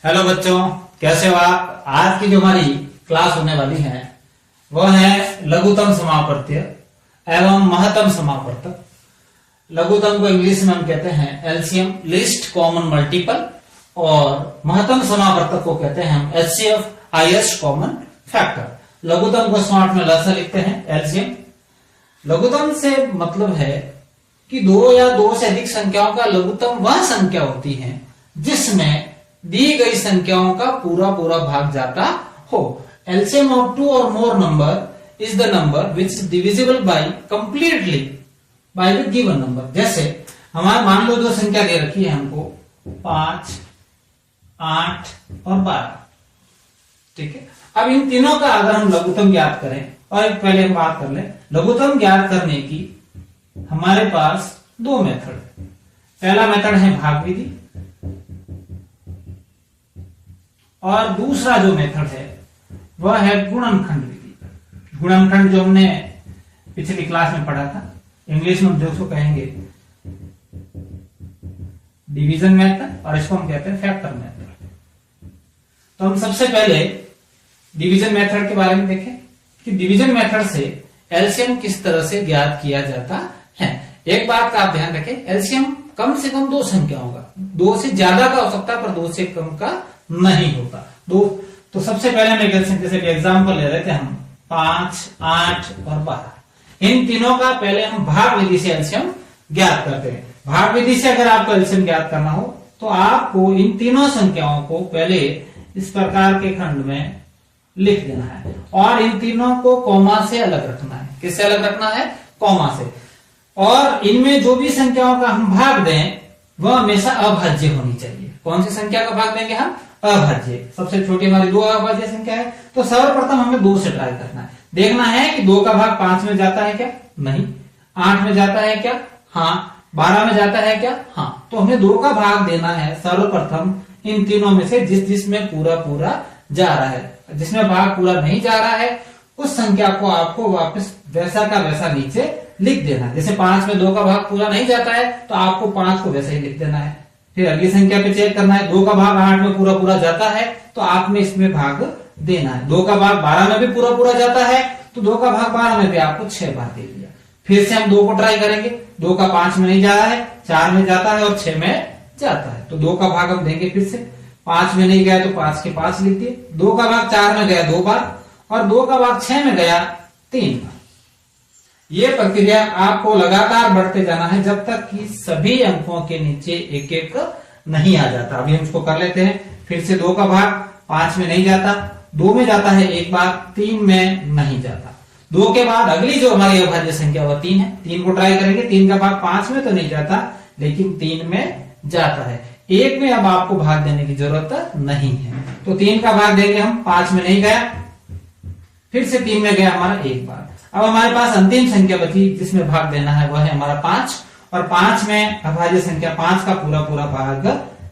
Hello बच्चों, कैसे हो आप। आज की जो हमारी क्लास होने वाली है वह है लघुत्तम समापवर्त्य एवं महत्तम समापवर्तक। लघुत्तम को इंग्लिश में हम कहते हैं एलसीएम, लीस्ट कॉमन मल्टीपल, और महत्तम समापवर्तक को कहते हैं हम एचसीएफ, हाईएस्ट कॉमन फैक्टर। लघुत्तम को स्मार्ट में लसा लिखते हैं एलसीएम। लघुत्तम से मतलब है कि दो या दो से अधिक संख्याओं का लघुत्तम वह संख्या होती है जिसमें दी गई संख्याओं का पूरा पूरा भाग जाता हो। एलसीएम ऑफ टू और मोर number is the number which is divisible by completely by the given number. जैसे हमारे मान लो जो संख्या दे रखी है हमको 5, 8 और 12, ठीक है। अब इन तीनों का अगर हम लघुत्तम ज्ञात करें, और पहले हम बात कर लें लघुत्तम ज्ञात करने की, हमारे पास दो मेथड है। पहला मेथड है भाग विधि, और दूसरा जो मेथड है वह है गुणनखंड विधि। गुणनखंड जो हमने पिछली क्लास में पढ़ा था, इंग्लिश में जो उसको कहेंगे डिवीजन मेथड, और इसको हम कहते हैं फैक्टर मेथड। तो हम सबसे पहले डिवीजन मेथड के बारे में देखें कि डिवीजन मेथड से एलसीएम किस तरह से ज्ञात किया जाता है। एक बात का आप ध्यान रखें, एलसीएम कम से कम दो संख्याओं का, दो से ज्यादा का हो सकता है पर दो से कम का नहीं होता। दो तो सबसे पहले हम जैसे कि एग्जाम्पल ले रहे थे हम 5, 8 और 12, इन तीनों का पहले हम भाग विधि से एलसीएम ज्ञात करते हैं। भाग विधि से अगर आपको एलसीएम ज्ञात करना हो तो आपको इन तीनों संख्याओं को पहले इस प्रकार के खंड में लिख देना है, और इन तीनों को कॉमा से अलग रखना है। किससे अलग रखना है? कॉमा से। और इनमें जो भी संख्याओं का हम भाग दें वह हमेशा अभाज्य होनी चाहिए। कौन सी संख्या का भाग देंगे हम? अभाज्य। सबसे छोटी हमारी दो अभाज्य संख्या है, तो सर्वप्रथम हमें 2 से ट्राई करना है। देखना है कि 2 का भाग 5 में जाता है क्या? नहीं। 8 में जाता है क्या? हाँ। 12 में जाता है क्या? हाँ। तो हमें 2 का भाग देना है सर्वप्रथम इन तीनों में से जिसमें पूरा पूरा जा रहा है। जिसमें भाग पूरा नहीं जा रहा है उस संख्या को आपको वापस वैसा का वैसा नीचे लिख देना है। जैसे 5 में 2 का भाग पूरा नहीं जाता है तो आपको 5 को वैसे ही लिख देना है। फिर अगली संख्या पे चेक करना है, 2 का भाग 8 में पूरा पूरा जाता है तो आपने इसमें भाग देना है। 2 का भाग 12 में भी पूरा पूरा जाता है तो 2 का भाग 12 में भी आपको 6 बार दे दिया। फिर से हम 2 को ट्राई करेंगे, 2 का 5 में नहीं जा रहा है, 4 में जाता है और 6 में जाता है, तो 2 का भाग हम देंगे। फिर से 5 में नहीं गया तो 5 के 5 लिख दिए। 2 का भाग 4 में गया 2 बार, और 2 का भाग 6 में गया 3 बार। ये प्रक्रिया आपको लगातार बढ़ते जाना है जब तक कि सभी अंकों के नीचे एक एक नहीं आ जाता। अभी हम इसको कर लेते हैं। फिर से 2 का भाग 5 में नहीं जाता, 2 में जाता है एक बार, 3 में नहीं जाता। 2 के बाद अगली जो हमारी अभाज्य संख्या वह 3 है। 3 को ट्राई करेंगे, 3 का भाग 5 में तो नहीं जाता लेकिन 3 में जाता है। 1 में अब आपको भाग देने की जरूरत नहीं है, तो 3 का भाग देंगे हम। 5 में नहीं गया, फिर से 3 में गया हमारा एक बार। अब हमारे पास अंतिम संख्या बची जिसमें भाग देना है वह है हमारा 5, और 5 में अभाज्य संख्या 5 का पूरा पूरा भाग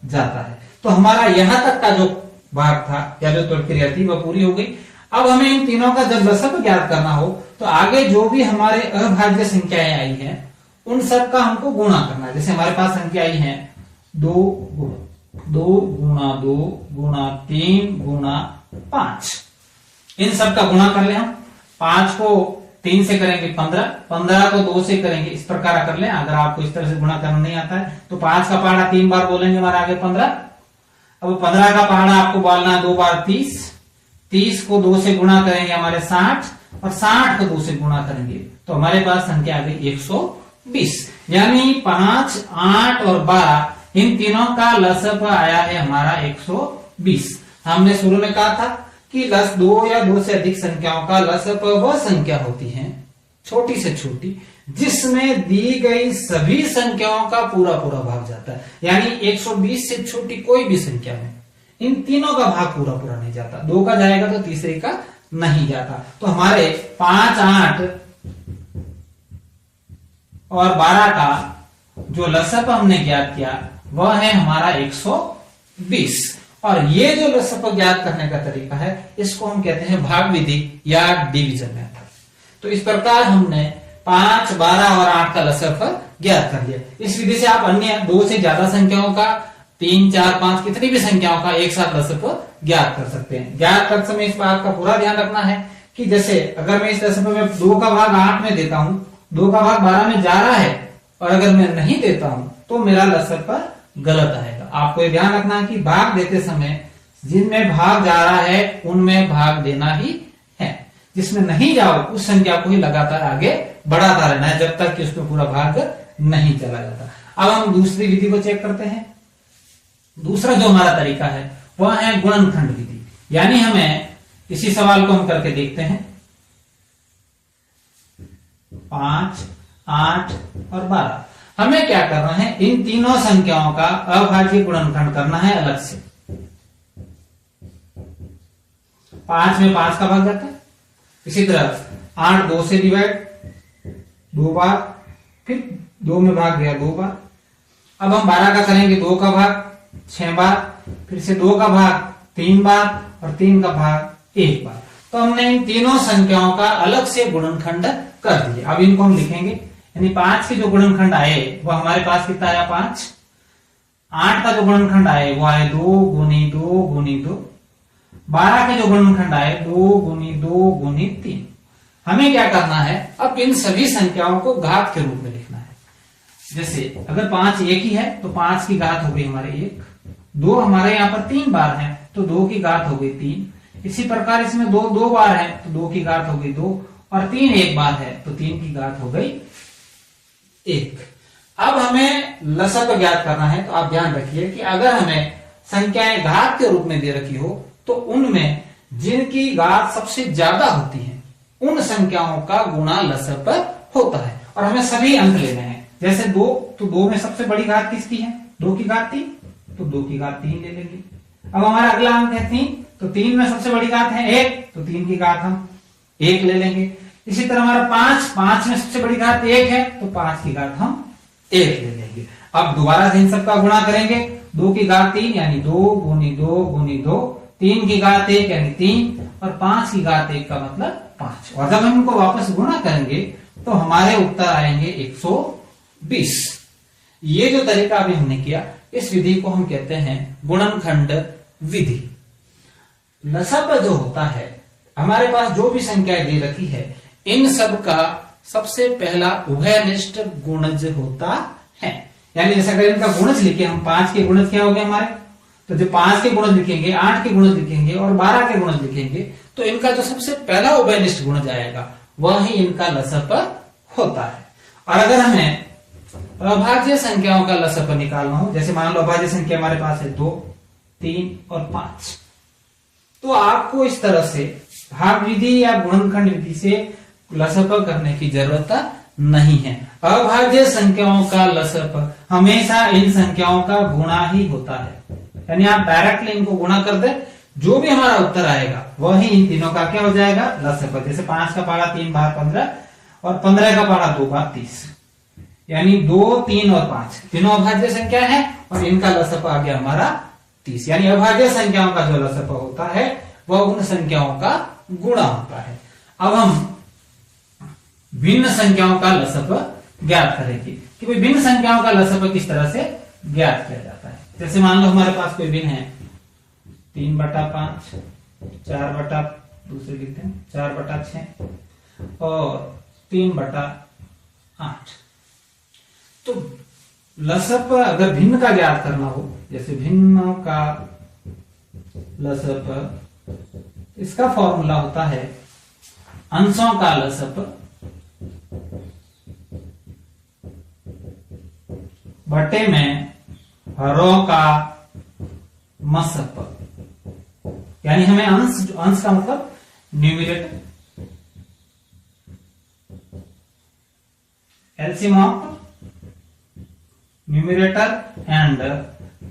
जाता है। तो हमारा यहां तक का जो भाग था या जो प्रक्रिया थी वह पूरी हो गई। अब हमें इन तीनों का जब लसक ज्ञात करना हो तो आगे जो भी हमारे अभाज्य संख्याएं आई हैं उन सब का हमको गुणा करना है। जैसे हमारे पास संख्या आई है 2 गुणा 2 गुणा 3 गुणा 5, इन सब का गुणा कर ले हम। 5 को 3 से करेंगे 15, 15 को 2 से करेंगे, इस प्रकार कर ले। अगर आपको इस तरह से गुणा करना नहीं आता है तो 5 का पहाड़ा 3 बार बोलेंगे, हमारे आगे 15। अब 15 का पहाड़ा आपको बोलना है 2 बार 30, 30 को 2 से गुणा करेंगे हमारे 60, और 60 को 2 से गुणा करेंगे तो हमारे पास संख्या आ गई 120। यानी 5, 8 और 12 इन तीनों का लसप आया है हमारा 120। हमने शुरू में कहा था कि 2 या 2 से अधिक संख्याओं का लसप वह संख्या होती है, छोटी से छोटी, जिसमें दी गई सभी संख्याओं का पूरा पूरा भाग जाता है। यानी 120 से छोटी कोई भी संख्या में इन तीनों का भाग पूरा पूरा नहीं जाता। 2 का जाएगा तो तीसरे का नहीं जाता। तो हमारे 5, 8 और 12 का जो लसप हमने ज्ञात किया वह है हमारा 120। और ये जो लसप ज्ञात करने का तरीका है इसको हम कहते हैं भाग विधि या डिवीजन मेथड। तो इस प्रकार हमने 5, 12 और 8 का लसप ज्ञात कर लिया। इस विधि से आप अन्य 2 से ज्यादा संख्याओं का 3, 4, 5 कितनी भी संख्याओं का एक साथ लसप ज्ञात कर सकते हैं। ज्ञात करते समय इस बात का पूरा ध्यान रखना है कि जैसे अगर मैं इस लसप में 2 का भाग 8 में देता हूं, 2 का भाग 12 में जा रहा है, और अगर मैं नहीं देता हूं तो मेरा लसप गलत आएगा। आपको ये ध्यान रखना है कि भाग देते समय जिनमें भाग जा रहा है उनमें भाग देना ही है, जिसमें नहीं जाओ उस संख्या को ही लगातार आगे बढ़ाता रहना है जब तक कि उसमें पूरा भाग नहीं चला जाता। अब हम दूसरी विधि को चेक करते हैं। दूसरा जो हमारा तरीका है वह है गुणनखंड विधि, यानी हमें इसी सवाल को हम करके देखते हैं। 5, 8 और 12 हमें क्या करना है, इन तीनों संख्याओं का अभाज्य गुणनखंड करना है अलग से। 5 में 5 का भाग जाता है, इसी तरह 8 2 से डिवाइड 2 बार, फिर 2 में भाग गया 2 बार। अब हम 12 का करेंगे 2 का भाग 6 बार, फिर से 2 का भाग 3 बार और 3 का भाग 1 बार। तो हमने इन तीनों संख्याओं का अलग से गुणनखंड कर दिए। अब इनको हम लिखेंगे, यानी 5 के जो गुणनखंड आए वो हमारे पास कितना आया 5। 8 का जो गुणनखंड आए वो आए 2 गुनी 2 गुनी 2। 12 के जो गुणनखंड आए 2 गुनी 2 गुनी 3। हमें क्या करना है, अब इन सभी संख्याओं को घात के रूप में लिखना है। जैसे अगर 5 एक ही है तो 5 की घात हो गई हमारे 1, 2 हमारे यहाँ पर 3 बार है तो 2 की घात हो गई 3। इसी प्रकार इसमें 2 2 बार है तो 2 की घात हो गई 2, और 3 एक बार है तो 3 की घात हो गई 1। अब हमें लसप ज्ञात करना है, तो आप ध्यान रखिए कि अगर हमें संख्याएं घात के रूप में दे रखी हो तो उनमें जिनकी घात सबसे ज्यादा होती है उन संख्याओं का गुणा लसप होता है, और हमें सभी अंक लेने हैं। जैसे 2, तो 2 में सबसे बड़ी घात किसकी है, 2 की घात 3, तो 2 की घात 3 ले लेंगे। अब हमारा अगला अंक है 3, तो 3 में सबसे बड़ी घात है 1, तो 3 की घात हम 1 ले लेंगे। इसी तरह हमारा 5 में सबसे बड़ी घात 1 है तो 5 की घात हम 1 ले लेंगे। अब दोबारा से इन सबका गुणा करेंगे, 2 की घात 3 यानी 2 गुनी 2 गुनी 2, 3 की घात 1 यानी 3, और 5 की घात 1 का मतलब 5। और जब हम इनको वापस गुणा करेंगे तो हमारे उत्तर आएंगे 120। ये जो तरीका अभी हमने किया, इस विधि को हम कहते हैं गुणनखंड विधि। लसप जो होता है, हमारे पास जो भी संख्याएं दे रखी है इन सब का सबसे पहला उभयनिष्ठ गुणज होता है। यानी जैसे अगर इनका गुणज लिखे हम, 5 के गुणज क्या हो गए हमारे, तो जो 5 के गुणज लिखेंगे, 8 के गुणज लिखेंगे और 12 के गुणज लिखेंगे, तो इनका जो सबसे पहला उभयनिष्ठ गुणज आएगा वह ही इनका लसप होता है। और अगर हमें अभाज्य संख्याओं का लसप निकालना हो, जैसे मान लो अभाज्य संख्या हमारे पास है 2, 3 और 5, तो आपको इस तरह से भाग विधि या गुणनखंड विधि से लसप करने की जरूरत नहीं है। अभाज्य संख्याओं का लसप हमेशा इन संख्याओं का गुणा ही होता है, यानी आप डायरेक्टली इनको गुणा कर दे, जो भी हमारा उत्तर आएगा वही इन तीनों का क्या हो जाएगा, लसप। जैसे 5 का पारा 3 बार 15 और 15 का पारा 2 बार 30, यानी 2, 3 और 5 तीनों अभाज्य संख्या है और इनका लसप आ गया हमारा 30। यानी अभाज्य संख्याओं का जो लसप होता है वह उन संख्याओं का गुणा होता है। अब हम भिन्न संख्याओं का लसप ज्ञात करेंगे कि भाई भिन्न संख्याओं का लसप किस तरह से ज्ञात किया जाता है। जैसे मान लो हमारे पास कोई भिन्न है 3/5, 4 दूसरे लिखते हैं 4/6 और 3/8। तो लसप अगर भिन्न का ज्ञात करना हो, जैसे भिन्न का लसप, इसका फॉर्मूला होता है अंशों का लसप बटे में हरों का मसप। यानी हमें अंश का मतलब numerator, LCM of numerator and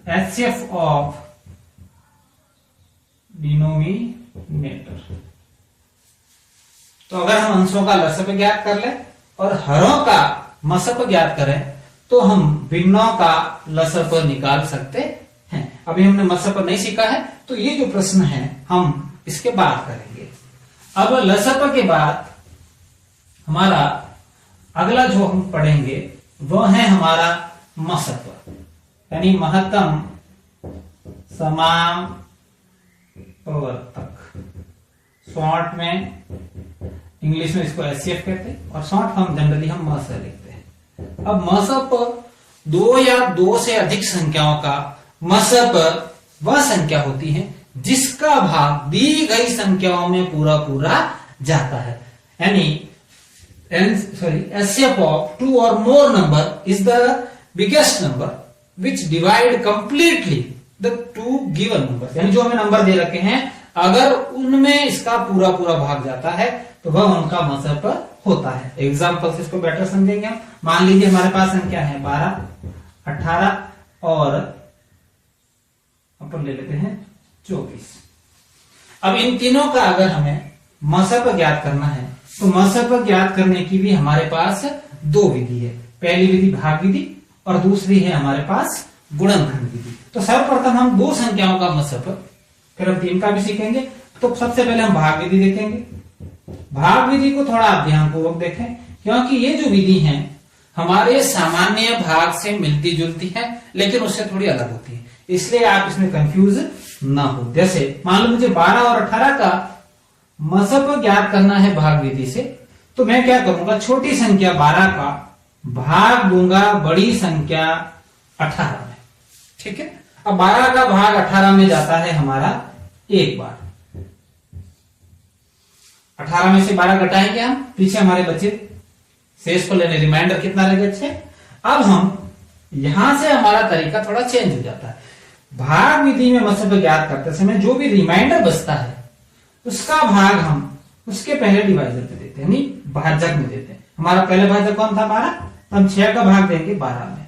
HCF of denominator. तो अगर हम अंशों का लसप ज्ञात कर ले और हरों का मसप ज्ञात करें तो हम भिन्नों का लसप निकाल सकते हैं। अभी हमने मसप नहीं सीखा है, तो ये जो प्रश्न है हम इसके बाद करेंगे। अब लसप के बाद हमारा अगला जो हम पढ़ेंगे वह है हमारा मसप, यानी महत्तम समापवर्तक, शॉर्ट में इंग्लिश में इसको एचसीएफ कहते हैं और शॉर्ट फॉर्म जनरली हम म से लिखते हैं। अब म स प दो या दो से अधिक संख्याओं का म स प वह संख्या होती है जिसका भाग दी गई संख्याओं में पूरा पूरा जाता है। यानी एचसीएफ ऑफ टू और मोर number is the biggest number which divide completely the two given number. यानी जो हमें नंबर दे रखे हैं अगर उनमें इसका पूरा पूरा भाग जाता है तो वह उनका म स प होता है। एग्जाम्पल से इसको बेटर समझेंगे हम। मान लीजिए हमारे पास संख्या है 12, 18 और अपन ले लेते हैं 24। अब इन तीनों का अगर हमें म स प ज्ञात करना है तो म स प ज्ञात करने की भी हमारे पास दो विधि है। पहली विधि भाग विधि और दूसरी है हमारे पास गुणनखंड विधि। तो सर्वप्रथम हम दो संख्याओं का म स प, फिर हम तीन का भी सीखेंगे। तो सबसे पहले हम भाग विधि देखेंगे। भाग विधि को थोड़ा आप ध्यानपूर्वक देखें क्योंकि ये जो विधि है हमारे सामान्य भाग से मिलती जुलती है लेकिन उससे थोड़ी अलग होती है, इसलिए आप इसमें कंफ्यूज ना हो। जैसे मान लो मुझे 12 और 18 का म स प ज्ञात करना है भाग विधि से, तो मैं क्या करूंगा, छोटी संख्या 12 का भाग दूंगा बड़ी संख्या 18 में। ठीक है। अब 12 का भाग 18 में जाता है हमारा एक बार। 18 में से 12 घटाएंगे हम, पीछे हमारे बचे शेष को लेने, रिमाइंडर कितना रह गया 6। अब हम यहां से हमारा तरीका थोड़ा चेंज हो जाता है। भाग विधि में म स प ज्ञात करते समय जो भी रिमाइंडर बचता है उसका भाग हम उसके पहले डिवाइजर पे देते हैं, यानी भाजक में देते हैं। हमारा पहले भाजक कौन था 12, तो हम 6 का भाग देंगे 12 में।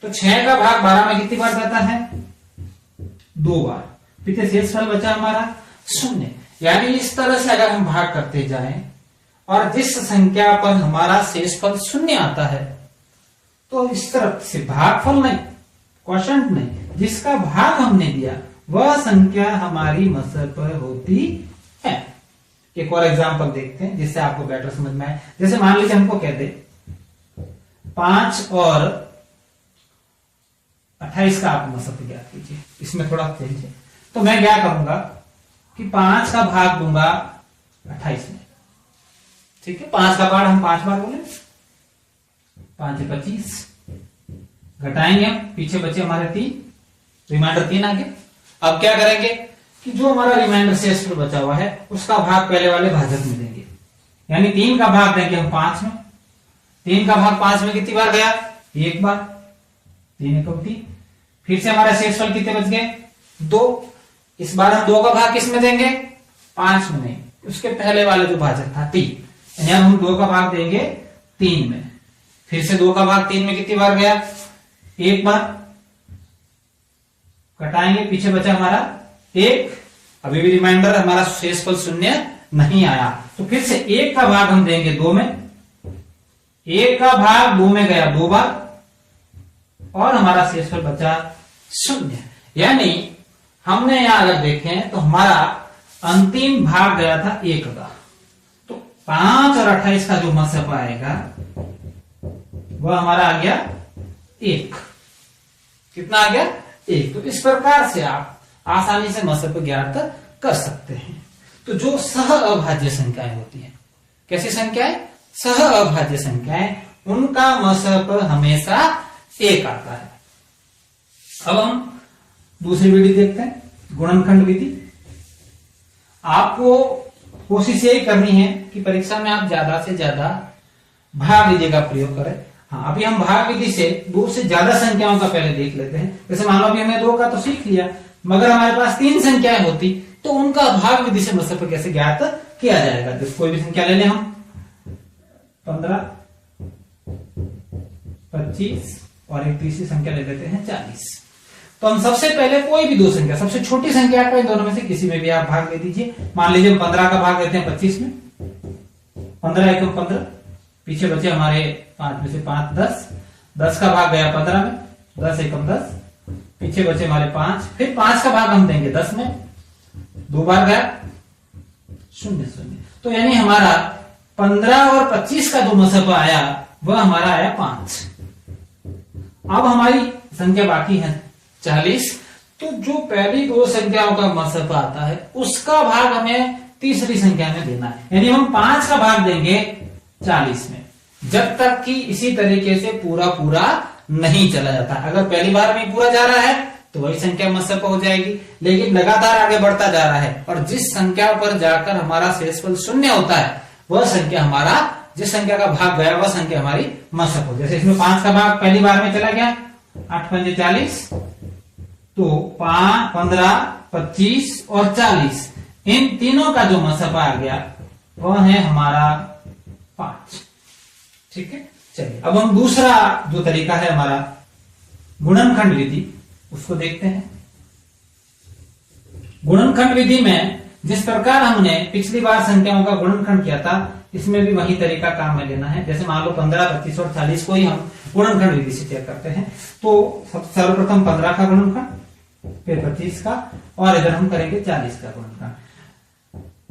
तो 6 का भाग 12 में कितनी बार जाता है, 2 बार। पीछे शेष फल बचा हमारा 0। यानी इस तरह से अगर हम भाग करते जाएं और जिस संख्या पर हमारा शेषफल 0 आता है तो इस तरफ से भागफल नहीं, क्वोशंट नहीं, जिसका भाग हमने दिया वह संख्या हमारी म स प होती है। एक और एग्जांपल देखते हैं जिससे आपको बेटर समझ में आए। जैसे मान लीजिए हमको कह दे 5 और 28 का आप म स प ज्ञात कीजिए। इसमें थोड़ा चेंज है, तो मैं क्या करूंगा कि 5 का भाग दूंगा 28 में। ठीक है। 5 का भाग हम 5 बार बोले, 5 25 घटाएंगे हम, पीछे बचे हमारे 3, रिमाइंडर 3 आ गए। अब क्या करेंगे कि जो हमारा रिमाइंडर शेषफल बचा हुआ है उसका भाग पहले वाले भाजक में देंगे। यानी 3 का भाग देंगे हम 5 में। 3 का भाग 5 में कितनी बार गया, एक बार, 3 एकम 3। फिर से हमारा शेषफल कितने बच गए, 2। इस बार हम 2 का भाग किस में देंगे, 5 में नहीं, उसके पहले वाले जो भाजक था 3, यानी हम 2 का भाग देंगे 3 में। फिर से 2 का भाग 3 में कितनी बार गया, एक बार। घटाएंगे, पीछे बचा हमारा 1। अभी भी रिमाइंडर हमारा शेषफल 0 नहीं आया, तो फिर से 1 का भाग हम देंगे 2 में। 1 का भाग 2 में गया 2 बार और हमारा शेषफल बचा 0। यानी हमने यहां अगर देखें तो हमारा अंतिम भाग गया था 1 का, तो 5 और 28 का जो म स प आएगा वह हमारा आ गया 1। कितना आ गया, 1। तो इस प्रकार से आप आसानी से म स प ज्ञात कर सकते हैं। तो जो सह अभाज्य संख्याएं होती हैं, कैसी संख्याएं, सह अभाज्य संख्याएं, उनका म स प हमेशा 1 आता है। अब हम दूसरी विधि देखते हैं, गुणनखंड विधि। आपको कोशिश यही करनी है कि परीक्षा में आप ज्यादा से ज्यादा भाग विधि का प्रयोग करें। हाँ, अभी हम भाग विधि से 2 से ज्यादा संख्याओं का पहले देख लेते हैं। जैसे मान लो अभी हमने 2 का तो सीख लिया, मगर हमारे पास 3 संख्याएं होती तो उनका भाग विधि से म स प कैसे ज्ञात किया जाएगा। तो कोई भी संख्या ले लें हम, 15, 25 और एक तीसरी संख्या ले लेते हैं 40। तो हम सबसे पहले कोई भी 2 संख्या, सबसे छोटी संख्या का इन दोनों में से किसी में भी आप भाग दे दीजिए। मान लीजिए हम 15 का भाग देते हैं 25 में, 15 एकम 15, पीछे बचे हमारे 5 में से 5 10, 10 का भाग गया 15 में, 10 एकम 10, पीछे बचे हमारे 5, फिर 5 का भाग हम देंगे 10 में, 2 बार गया 0 0। तो यानी हमारा 15 और 25 का जो म स प आया वह हमारा आया 5। अब हमारी संख्या बाकी है 40, तो जो पहली दो संख्याओं का मसफा आता है उसका भाग हमें तीसरी संख्या में देना है, यानी हम 5 का भाग देंगे 40 में, जब तक कि इसी तरीके से पूरा पूरा नहीं चला जाता। अगर पहली बार में पूरा जा रहा है तो वही संख्या मसफा हो जाएगी, लेकिन लगातार आगे बढ़ता जा रहा है और जिस संख्या पर जाकर हमारा शेषफल शून्य होता है वह संख्या हमारा, जिस संख्या का भाग गया वह संख्या हमारी मसफ हो। जैसे इसमें 5 का भाग पहली बार में चला गया, 8 पंजे 40, तो 5, 15, 25 और 40, इन तीनों का जो मसफा आ गया वह है हमारा 5। ठीक है, चलिए अब हम दूसरा जो तरीका है हमारा गुणनखंड विधि उसको देखते हैं। गुणनखंड विधि में जिस प्रकार हमने पिछली बार संख्याओं का गुणनखंड किया था, इसमें भी वही तरीका काम में लेना है। जैसे मान लो 15, 25 और 40 को ही हम गुणनखंड विधि से चेक करते हैं। तो सर्वप्रथम 15 का गुणनखंड, फिर 25 का, और इधर हम करेंगे 40 का गुणनखंड।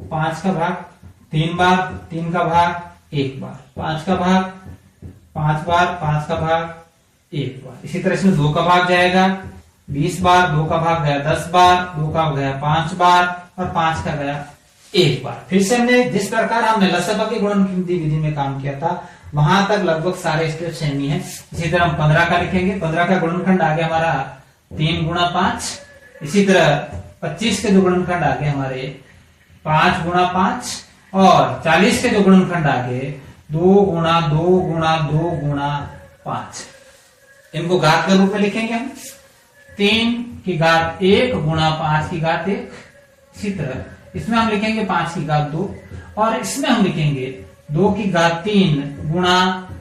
5 का भाग 3 बार, 3 का भाग 1 बार, 5 का भाग 5 बार, 5 का भाग 1 बार। इसी तरह इसमें 2 का भाग जाएगा 20 बार, 2 का भाग गया 10 बार, 2 का गया 5 बार और 5 का गया 1 बार। फिर से हमने जिस प्रकार हमने लसफा के गुणनखंड विधि में काम किया था वहां तक लगभग सारे स्टेप सेम ही है। इसी तरह हम 15 का लिखेंगे। 15 का गुणनखंड आ गया हमारा 3 गुणा 5। इसी तरह 25 के जो गुणनखंड आ गए हमारे 5 गुणा 5 और 40 के जो गुणनखंड आ गए 2 गुणा 2 गुणा 2 गुणा 5। इनको घात के रूप में लिखेंगे हम। 3 की घात 1 गुणा 5 की घात 1। इसी तरह इसमें हम लिखेंगे 5 की घात 2 और इसमें हम लिखेंगे 2 की घात 3 गुणा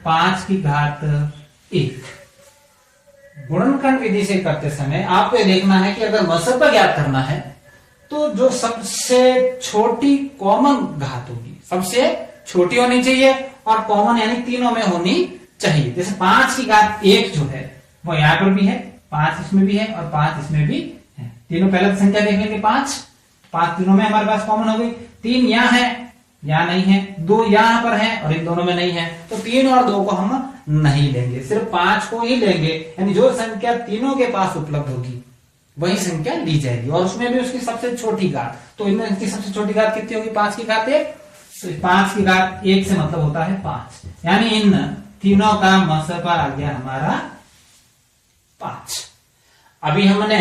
5 की घात 1। गुणनखंड विधि से करते समय आपको यह देखना है कि अगर मसफा ज्ञात करना है तो जो सबसे छोटी कॉमन घात होगी सबसे छोटी होनी चाहिए और कॉमन यानी तीनों में होनी चाहिए। जैसे 5 की घात 1 जो है वो यहां पर भी है, 5 इसमें भी है और 5 इसमें भी है। तीनों पहले संख्या देख लेंगे 5 तीनों में हमारे पास कॉमन हो गई। 3 यहाँ है, यहाँ नहीं है, 2 यहाँ पर है और इन दोनों में नहीं है, तो 3 और 2 को हम नहीं लेंगे, सिर्फ 5 को ही लेंगे। यानी जो संख्या तीनों के पास उपलब्ध होगी वही संख्या ली जाएगी और उसमें भी उसकी सबसे छोटी घात। तो इनमें इसकी सबसे छोटी घात कितनी होगी? 5 की घात 1। तो 5 की घात 1 से मतलब होता है 5, यानी इन तीनों का मसफा आ गया हमारा 5। अभी हमने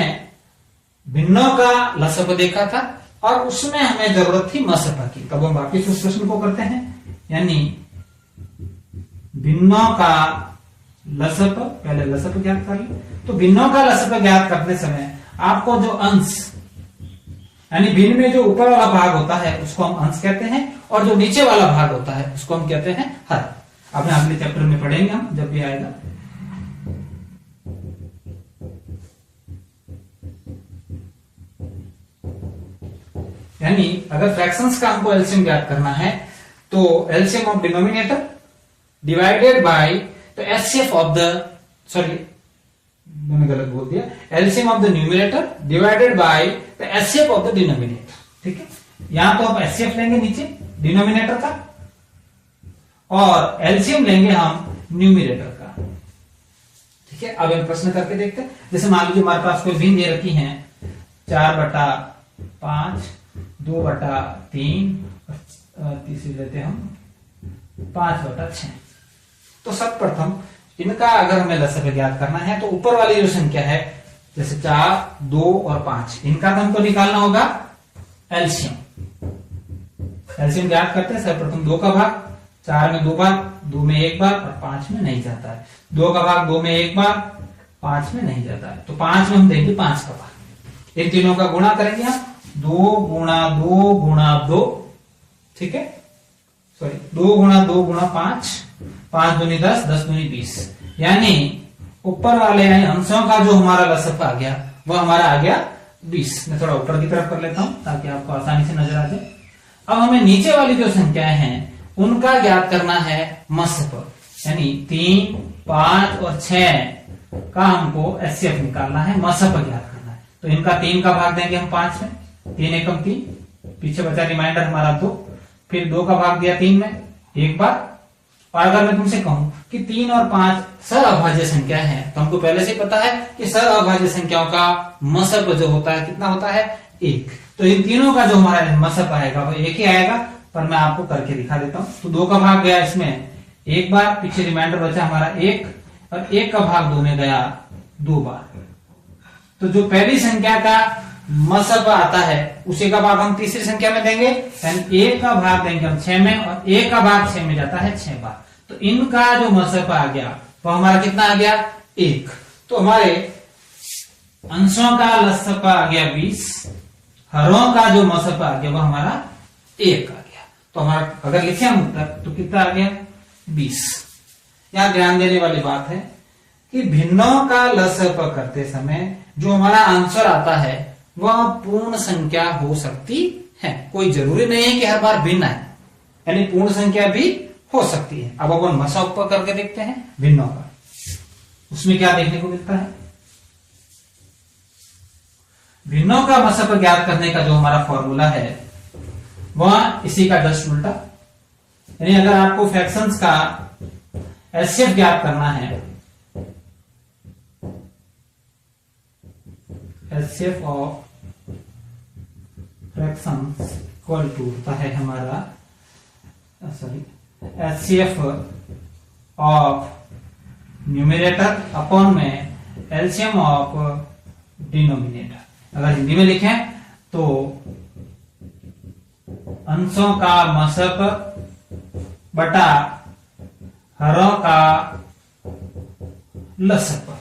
भिन्नों का लसफा देखा था और उसमें हमें जरूरत थी मसफा की। तब हम वापिस उस प्रश्न को करते हैं, यानी भिन्नों का लसफा, पहले लसफा ज्ञात कर ली। तो भिन्नों का लसफा ज्ञात करने समय आपको जो अंश यानी भिन्न में जो ऊपर वाला भाग होता है उसको हम अंश कहते हैं और जो नीचे वाला भाग होता है उसको हम कहते हैं हर। अब अगले चैप्टर में पढ़ेंगे हम जब भी आएगा। यानी अगर फ्रैक्शंस का हमको एलसीएम ज्ञात करना है तो LCM of denominator divided by the HCF of the, sorry मैंने गलत बोल दिया, LCM of the numerator divided by the HCF of the denominator. ठीक है, यहां तो हम एचसीएफ लेंगे नीचे डिनोमिनेटर का और एलसीएम लेंगे हम न्यूमरेटर का। ठीक है, अब हम प्रश्न करके देखते हैं। जैसे मान लीजिए हमारे पास कोई भिन्न दे रखी है 4/5, 2/3 और तीसरी लेते हम 5/6। तो सर्वप्रथम इनका अगर हमें लसफा ज्ञात करना है तो ऊपर वाली जो संख्या है जैसे 4, 2 और 5 इनका तो हमको निकालना होगा एलसीएम। एलसीएम ज्ञात करते हैं सर्वप्रथम 2 का भाग, 4 में 2 बार, 2 में 1 बार और 5 में नहीं जाता है। 2 का भाग 2 में 1 बार, 5 में नहीं जाता है, तो 5 में हम देंगे 5 का भाग। इन तीनों का गुणा करेंगे हम 2 गुणा 2 गुणा 2। ठीक है, सॉरी 2 गुणा 2 गुणा 5, 5 दूनी 10, 10 दूनी 20। यानी ऊपर वाले यानी अंशों का जो हमारा लसफा आ गया वह हमारा आ गया 20। मैं थोड़ा ऊपर की तरफ कर लेता हूं ताकि आपको आसानी से नजर आ जाए। अब हमें नीचे वाली जो संख्याएं हैं उनका ज्ञात करना है मसफा, यानी 3, 5 और 6 का हमको एचसीएफ निकालना है, मसफा ज्ञात करना है। तो इनका 3 का भाग देंगे हम 5 में, 3 एकम 3, पीछे बचा रिमाइंडर हमारा 2, फिर 2 का भाग दिया 3 में 1 बार और अगर मैं तुमसे कहूं कि 3 और 5 सअभाज्य संख्या है, तो हमको पहले से पता है कि सअभाज्य संख्याओं का मसप जो होता है कितना होता है 1। तो इन तीनों का जो हमारा मसप आएगा वो 1 ही आएगा, पर मैं आपको करके दिखा देता हूं। तो 2 का भाग गया इसमें 1 बार, पीछे रिमाइंडर बचा हमारा 1, और 1 का भाग 2 में गया 2 बार। तो जो पहली संख्या का मसप आता है उसी का भाग हम तीसरी संख्या में देंगे, यानी 1 का भाग देंगे हम 6 में, और 1 का भाग 6 में जाता है 6 बार। तो इनका जो मसप आ गया वो हमारा कितना आ गया 1। तो हमारे अंशों का लसप आ गया 20, हरों का जो मसप आ गया वो हमारा 1 आ गया। तो हमारा अगर लिखे हम उत्तर तो कितना आ गया 20। यहां ध्यान देने वाली बात है कि भिन्नों का लसप करते समय जो हमारा आंसर आता है वह पूर्ण संख्या हो सकती है, कोई जरूरी नहीं है कि हर बार भिन्न आए, यानी पूर्ण संख्या भी हो सकती है। अब अपन मसप करके देखते हैं भिन्नों का, उसमें क्या देखने को मिलता है। भिन्नों का मसप ज्ञात करने का जो हमारा फॉर्मूला है वह इसी का जस्ट उल्टा, यानी अगर आपको फ्रैक्शंस का एचसीएफ ज्ञात करना है, HCF of fractions equal to होता है हमारा एचसीएफ ऑफ न्यूमरेटर अपॉन में एलसीएम ऑफ डिनोमिनेटर। अगर हिंदी में लिखें तो अंशों का मसप बटा हरों का लसप,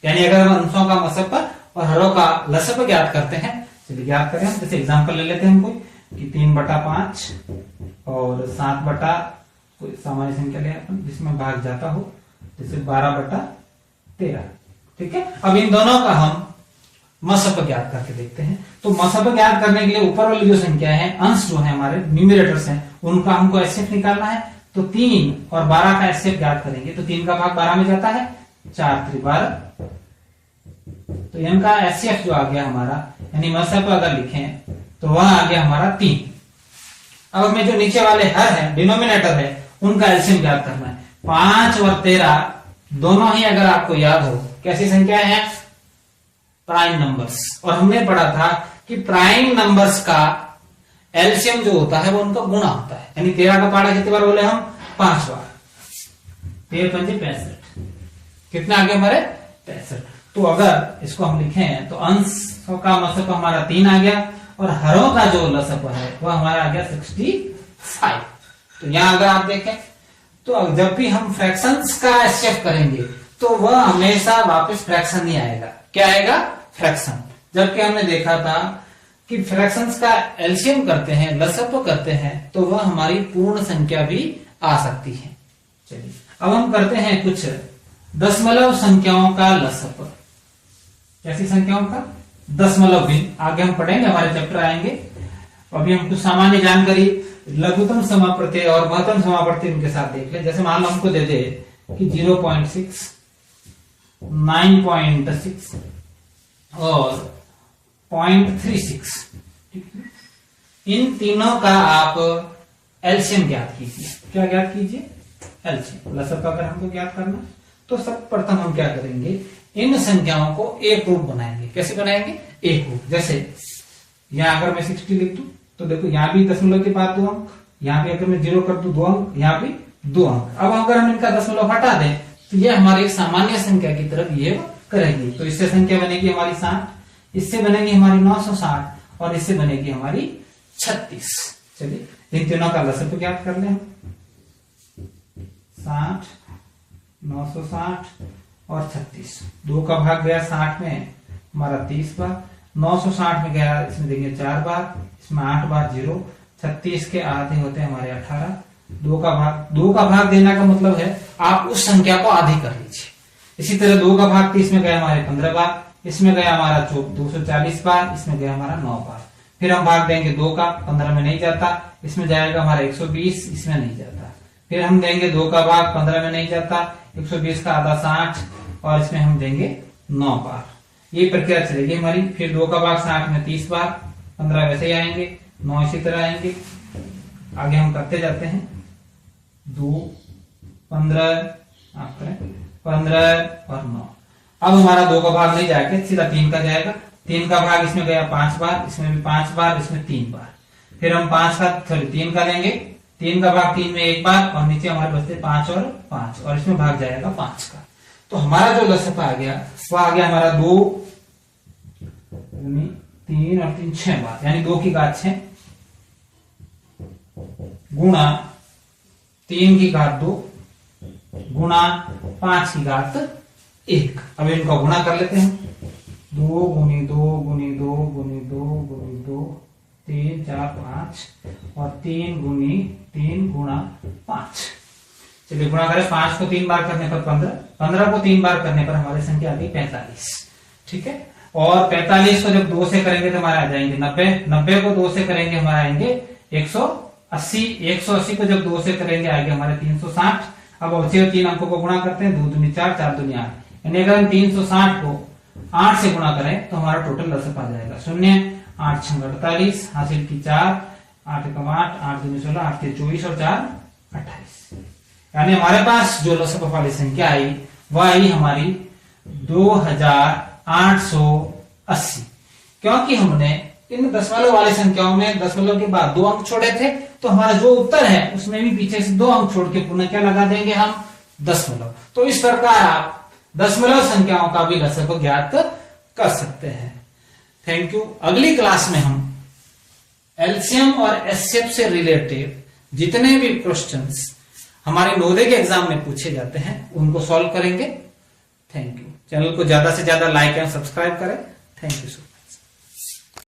यानी अगर हम अंशों का मसप और हरों का लसप ज्ञात करते हैं, चलिए ज्ञात करें। जैसे एग्जांपल ले लेते हैं हम कोई कि 3/5 और 7 कोई सामान्य संख्या ले अपन जिसमें भाग जाता हो, जैसे 12/13। ठीक है, अब इन दोनों का हम मसप ज्ञात करके देखते हैं। तो मसप ज्ञात करने के लिए ऊपर वाली जो संख्या है, अंश जो है हमारे न्यूमरेटर्स हैं, उनका हमको एचसीएफ निकालना है। तो 3 और 12 का एचसीएफ ज्ञात करेंगे तो 3 का भाग 12 में जाता है, 4 × 12। तो इनका एचसीएफ जो आ गया हमारा, यानी मसप अगर लिखें तो वह आ गया हमारा 3। अब हमें जो नीचे वाले हर है डिनोमिनेटर है उनका एलसीएम ज्ञात करना है। 5 और 13 दोनों ही अगर आपको याद हो कैसी संख्या है, प्राइम नंबर्स। और हमने पढ़ा था कि प्राइम नंबर्स का एलसीएम जो होता है वो उनका गुणा होता है, यानी 13 का पहाड़ा कितनी बार बोले हम 5 बार, 13 × 5 = 65। कितना आ गया हमारे 65। तो अगर इसको हम लिखें तो अंश का मसप हमारा 3 आ गया और हरों का जो लसप है वह हमारा आ गया 65। तो यहां अगर आप देखें तो जब भी हम फ्रैक्शंस का एचसीएफ करेंगे तो वह हमेशा वापस फ्रैक्शन ही आएगा। क्या आएगा? फ्रैक्शन। जबकि हमने देखा था कि फ्रैक्शंस का एलसीएम करते हैं, लसप करते हैं, तो वह हमारी पूर्ण संख्या भी आ सकती है। चलिए अब हम करते हैं कुछ दशमलव संख्याओं का लसप। कैसी संख्याओं का? दशमलव भिन्न। आगे हम पढ़ेंगे, हमारे चैप्टर आएंगे। अभी हम कुछ सामान्य जानकारी लघुतम समाप्रत्यय और महत्तम समाप्रत्यय उनके साथ देख ले। जैसे मान लो हमको दे दे कि 0.6, 9.6 और 0.36, इन तीनों का आप एलसीएम ज्ञात कीजिए। क्या ज्ञात कीजिए? एलसीएम। लसप अगर हमको ज्ञात करना तो सर्वप्रथम हम क्या करेंगे, इन संख्याओं को एक रूप बनाएंगे। कैसे बनाएंगे? एक रूप। जैसे यहां अगर मैं 60 लिख दूं तो देखो यहां भी दशमलव के बाद 2 अंक, यहां भी अगर मैं 0 कर दूं 2 अंक, यहां भी 2 अंक। अब अगर हम इनका दशमलव हटा दें तो ये हमारी सामान्य संख्या की तरफ ये करेंगे। तो इससे संख्या बनेगी हमारी 60, इससे बनेगी हमारी 960 और इससे बनेगी हमारी 36। चलिए इन तीनों का लसप ज्ञात कर लें। 60, 960 और 36। 2 का भाग गया 60 में हमारा 30 बार, 960 में गया इसमें देंगे 4 बार, इसमें 8 बार 0, 36 के आधे होते हैं हमारे 18। 2 का भाग देने का मतलब है आप उस संख्या को आधी कर लीजिए। इसी तरह 2 का भाग 30 में गया हमारे 15 बार, इसमें गया हमारा 240 बार, इसमें गया हमारा 9 बार। फिर हम भाग देंगे 2 का, 15 में नहीं जाता, इसमें जाएगा हमारा 120, इसमें नहीं जाता। फिर हम देंगे 2 का भाग, 15 में नहीं जाता, 120 का आधा 60 और इसमें हम देंगे 9 बार। ये प्रक्रिया चलेगी हमारी। फिर 2 का भाग 60 में 30 बार, 15 वैसे ही आएंगे, 9 इसी तरह आएंगे। आगे हम करते जाते हैं। 2, 15 आप करें 15 और 9। अब हमारा 2 का भाग नहीं जाएगा, सीधा 3 का जाएगा। 3 का भाग इसमें गया 5 बार, इसमें भी 5 बार, इसमें 3 बार। फिर हम 3 का लेंगे, 3 का भाग 3 में 1 बार और नीचे हमारे बचते 5 और 5 और इसमें भाग जाएगा 5 का। तो हमारा जो लसप आ गया वो आ गया हमारा 2 3 और 3 6 बार, यानी 2 की घात 6 गुणा 3 की घात 2 गुणा 5 की घात 1। अब इनका गुणा कर लेते हैं। 2 गुनी 2 गुनी 2 गुनी 2 गुनी 2 3 4 5 और 3 गुनी 3 गुणा 5। चलिए गुणा करें। 5 को 3 बार करने पर 15, 15 को 3 बार करने पर हमारी संख्या आ गई 45। ठीक है, और 45 को जब 2 से करेंगे तो हमारे आ जाएंगे 90, 90 को 2 से करेंगे हमारे आएंगे 180, 180 को जब 2 से करेंगे आएंगे हमारे 360। अब बचे हुए 3 अंकों को गुणा करते हैं, 2 दूनी 4 4 दूनी 8, यानी अगर हम 360 को 8 से गुणा करें तो हमारा टोटल लसप आ जाएगा 0, 8 6 48, हासिल की 4, 8 एकम 8, 8 दूनी 16, 8 के 24 और 4 28। यानी हमारे पास जो लसप वाली संख्या आई वह आई हमारी 2880। क्योंकि हमने इन दशमलव वाली संख्याओं में दशमलव के बाद 2 अंक छोड़े थे, तो हमारा जो उत्तर है उसमें भी पीछे से 2 अंक छोड़ के पुनः क्या लगा देंगे हम, दशमलव। तो इस प्रकार आप दशमलव संख्याओं का भी लसप ज्ञात कर सकते हैं। Thank you. अगली क्लास में हम एलसीएम और एचसीएफ से रिलेटेड जितने भी क्वेश्चंस हमारे नवोदय के एग्जाम में पूछे जाते हैं उनको सॉल्व करेंगे। Thank you. चैनल को ज्यादा से ज्यादा लाइक एंड सब्सक्राइब करें। Thank you so much.